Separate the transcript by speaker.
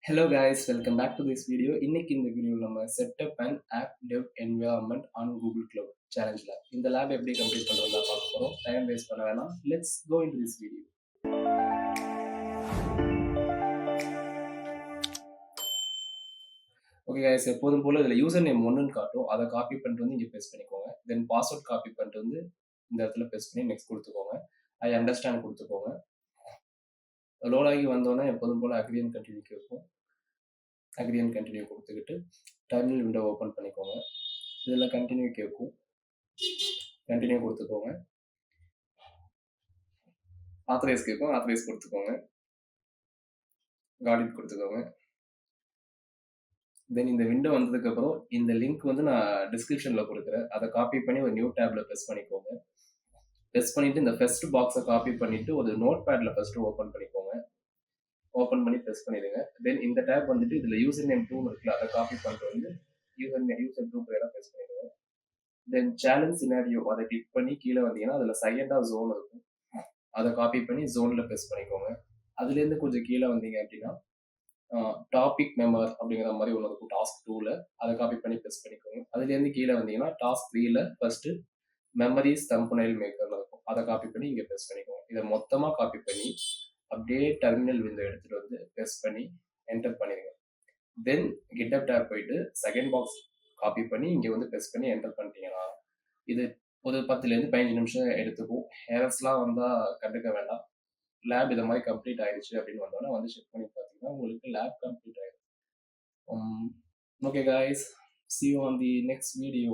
Speaker 1: Hello guys, welcome back to this video. இன்னைக்கு இந்த வீடியோவில் நம்ம setup and app dev environment on Google cloud challenge lab. இந்த lab எப்படி கம்ப்ளீட் பண்ணுறதா பார்க்க போகிறோம். டைம் வேஸ்ட் பண்ண வேணாம். Let's go into this video. Okay guys, எப்போதும் போல் இதில் யூசர் நேம் ஒன்றுன்னு காட்டும். அதை காப்பி பண்ணிட்டு வந்து இங்கே பேஸ்ட் பண்ணிக்கோங்க. தென் பாஸ்வேர்ட் காப்பி பண்ணிட்டு வந்து இந்த இடத்துல பேஸ்ட் பண்ணி நெக்ஸ்ட் கொடுத்துக்கோங்க. ஐ அண்டர்ஸ்டாண்ட் கொடுத்துக்கோங்க. லோட் ஆகி வந்தோன்னே எப்போதும் போல் அக்ரி அண்ட் கண்டினியூ கேட்கும். அக்ரி அண்ட் கண்டினியூ கொடுத்துக்கிட்டு டெர்மினல் விண்டோ ஓப்பன் பண்ணிக்கோங்க. இதில் கண்டினியூ கேட்கும். கண்டினியூ கொடுத்துக்கோங்க. ஆத்தரைஸ் கேட்கும். ஆத்தரைஸ் கொடுத்துக்கோங்க. காட் கொடுத்துக்கோங்க. தென் இந்த விண்டோ வந்ததுக்கப்புறம் இந்த லிங்க் வந்து நான் டிஸ்கிரிப்ஷனில் கொடுக்குறேன். அதை காப்பி பண்ணி ஒரு நியூ டேப்ல ப்ரெஸ் பண்ணிக்கோங்க. ப்ரெஸ் பண்ணிட்டு இந்த ஃபர்ஸ்ட் பாக்ஸை காப்பி பண்ணிட்டு ஒரு நோட் பேட்ல ஃபர்ஸ்ட் ஓப்பன் பண்ணிக்கோங்க. ஓப்பன் பண்ணி ப்ரெஸ் பண்ணிடுங்க. தென் இந்த டேப் வந்துட்டு இதில் யூசர் நேம் 2 இருக்குல்ல, அதை காப்பி பண்ணிட்டு வந்து யூசர் 2 பேராக ப்ரெஸ் பண்ணிடுங்க. தென் சேலஞ்ச் சினாரியோ அதை கிளிக் பண்ணி கீழே வந்தீங்கன்னா அதில் செகண்டா ஜோன் இருக்கும். அதை காப்பி பண்ணி ஜோன்ல ப்ரெஸ் பண்ணிக்கோங்க. அதுலேருந்து கொஞ்சம் கீழே வந்தீங்க அப்படின்னா டாபிக் மெம்பர் அப்படிங்கிற மாதிரி ஒன்று இருக்கும் டாஸ்க் 2ல. அதை காப்பி பண்ணி ப்ரெஸ் பண்ணிக்கோங்க. அதுலேருந்து கீழே வந்தீங்கன்னா டாஸ்க் 3ல ஃபர்ஸ்ட் மெமரிஸ் தம்பனைல் மேக்கர்னு இருக்கும். அதை காப்பி பண்ணி இங்கே ப்ரெஸ் பண்ணிக்கோங்க. இதை மொத்தமாக காப்பி பண்ணி அப்படியே டெர்மினல் விண்டோ எடுத்துட்டு வந்து ப்ரெஸ் பண்ணி என்டர் பண்ணிடுங்க. தென் கிட்டப் டேப் போயிட்டு செகண்ட் பாக்ஸ் காப்பி பண்ணி இங்கே வந்து ப்ரெஸ் பண்ணி என்டர் பண்ணிட்டீங்கன்னா இது ஒரு 10லேருந்து 15 நிமிஷம் எடுத்துக்கும். எரர்ஸ்லாம் வந்தால் கண்டுக்க வேண்டாம். லேப் இதை மாதிரி கம்ப்ளீட் ஆயிடுச்சு அப்படின்னு வந்தோன்னா வந்து செக் பண்ணி பார்த்தீங்கன்னா உங்களுக்கு லேப் கம்ப்ளீட் ஆயிடும். Okay guys, see you on the next video.